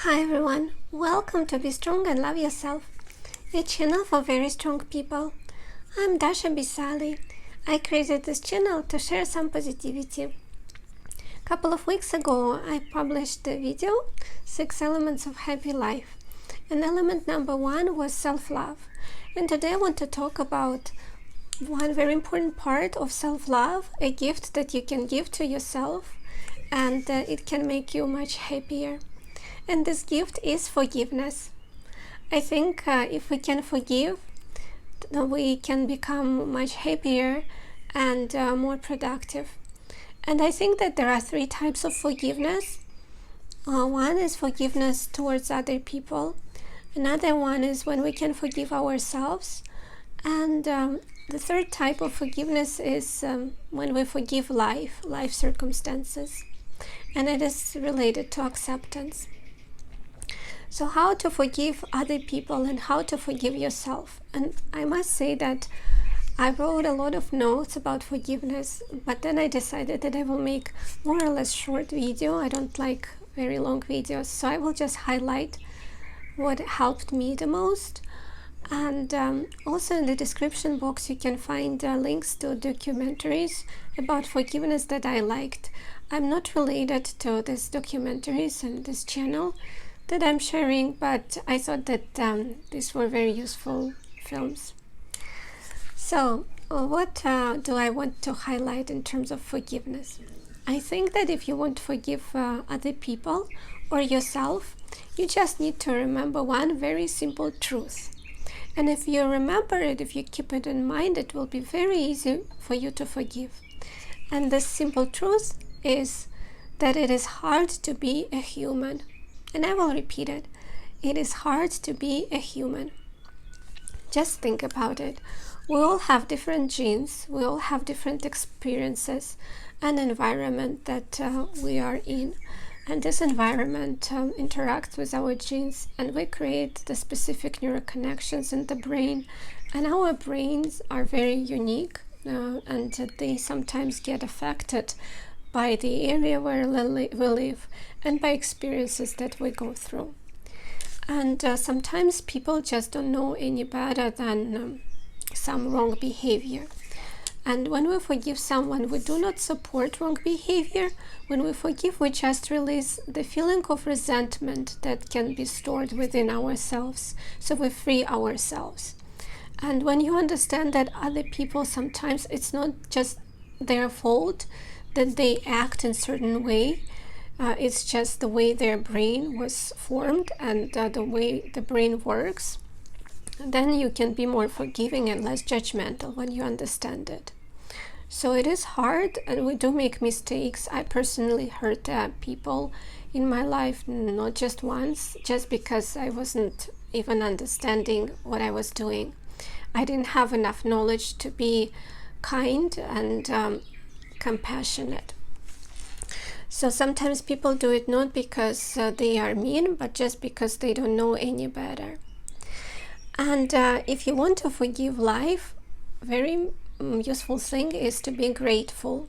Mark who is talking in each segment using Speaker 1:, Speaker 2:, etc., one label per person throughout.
Speaker 1: Hi everyone, welcome to Be Strong and Love Yourself, a channel for very strong people. I'm Dasha Bisali. I created this channel to share some positivity. A couple of weeks ago I published the video 6 Elements of Happy Life, and element number 1 was self-love. And today I want to talk about one very important part of self-love, a gift that you can give to yourself, and it can make you much happier. And this gift is forgiveness. I think if we can forgive, we can become much happier and more productive. And I think that there are 3 types of forgiveness. One is forgiveness towards other people. Another one is when we can forgive ourselves. And the third type of forgiveness is when we forgive life circumstances. And it is related to acceptance. So how to forgive other people and how to forgive yourself. And I must say that I wrote a lot of notes about forgiveness, but then I decided that I will make more or less short video. I don't like very long videos, so I will just highlight what helped me the most. And also in the description box you can find links to documentaries about forgiveness that I liked. I'm not related to these documentaries and this channel that I'm sharing, but I thought that these were very useful films. So what do I want to highlight in terms of forgiveness? I think that if you want to forgive other people or yourself, you just need to remember one very simple truth. And if you remember it, if you keep it in mind, it will be very easy for you to forgive. And the simple truth is that it is hard to be a human. And I will repeat it. It is hard to be a human. Just think about it. We all have different genes. We all have different experiences and environment that we are in. And this environment interacts with our genes, and we create the specific neural connections in the brain. And our brains are very unique, and they sometimes get affected by the area where we live and by experiences that we go through. And sometimes people just don't know any better than some wrong behavior. And when we forgive someone, we do not support wrong behavior. When we forgive, we just release the feeling of resentment that can be stored within ourselves. So we free ourselves. And when you understand that other people, sometimes it's not just their fault that they act in a certain way, it's just the way their brain was formed and the way the brain works, then you can be more forgiving and less judgmental when you understand it. So it is hard, and we do make mistakes. I personally hurt people in my life, not just once, just because I wasn't even understanding what I was doing. I didn't have enough knowledge to be kind and compassionate. So sometimes people do it not because they are mean, but just because they don't know any better. And if you want to forgive life, very useful thing is to be grateful.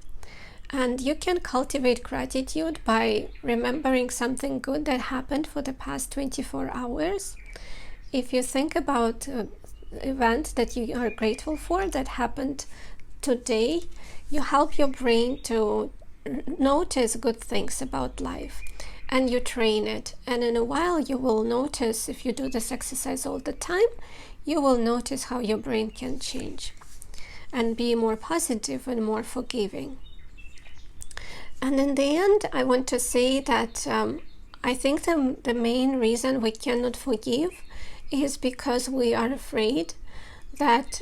Speaker 1: And you can cultivate gratitude by remembering something good that happened for the past 24 hours. If you think about an event that you are grateful for that happened today, you help your brain to notice good things about life, and you train it. And in a while you will notice, if you do this exercise all the time, you will notice how your brain can change and be more positive and more forgiving. And in the end, I want to say that I think the main reason we cannot forgive is because we are afraid that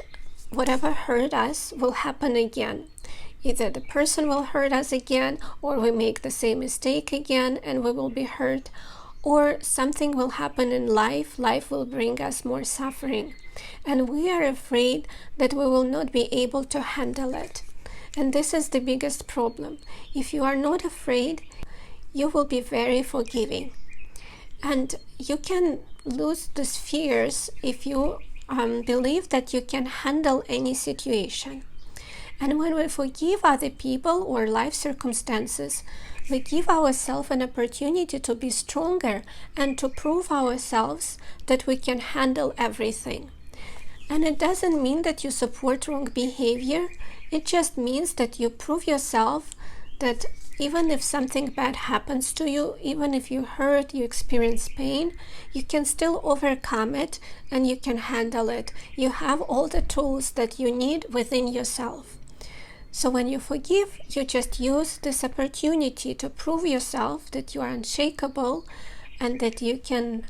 Speaker 1: whatever hurt us will happen again. either the person will hurt us again, or we make the same mistake again and we will be hurt, or something will happen in life. Life will bring us more suffering, and we are afraid that we will not be able to handle it. And this is the biggest problem. If you are not afraid, you will be very forgiving. And you can lose these fears if you believe that you can handle any situation. And when we forgive other people or life circumstances, we give ourselves an opportunity to be stronger and to prove ourselves that we can handle everything. And it doesn't mean that you support wrong behavior. It just means that you prove yourself that even if something bad happens to you, even if you hurt, you experience pain, you can still overcome it and you can handle it. You have all the tools that you need within yourself. So when you forgive, you just use this opportunity to prove yourself that you are unshakable and that you can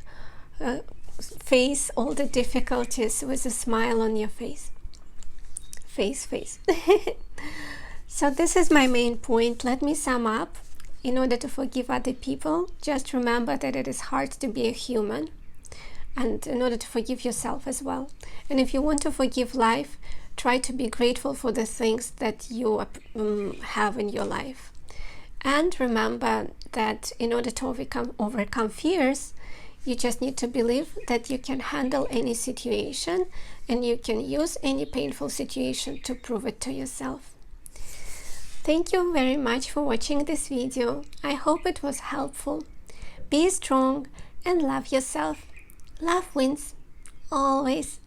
Speaker 1: face all the difficulties with a smile on your face. Face. So this is my main point. Let me sum up. In order to forgive other people, just remember that it is hard to be a human, and in order to forgive yourself as well. And if you want to forgive life, try to be grateful for the things that you have in your life. And remember that in order to overcome fears, you just need to believe that you can handle any situation and you can use any painful situation to prove it to yourself. Thank you very much for watching this video. I hope it was helpful. Be strong and love yourself. Love wins, always.